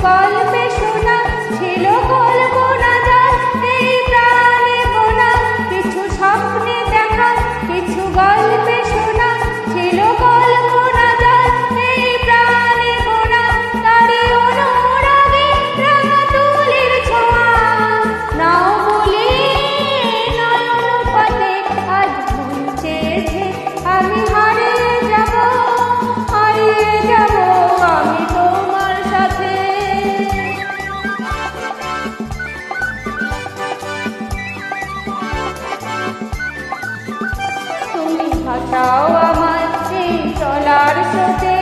গল্পে শোনা ছিল কল্পনা যার, এই প্রাণে গোনা কিছু স্বপ্নে দেখা, কিছু গল্পে শোনা ছিল কল্পনা যার, এই প্রাণে গোনা তারি অনুরাগে রাঙা তুলির ছোঁয়া। নাও বলে নয়ন পথে আজ মন চেয়েছে আমি হারিয়ে যাব আমি তোমার সাথে। তুমি ভাসাও আমার এই চলার স্রোতে,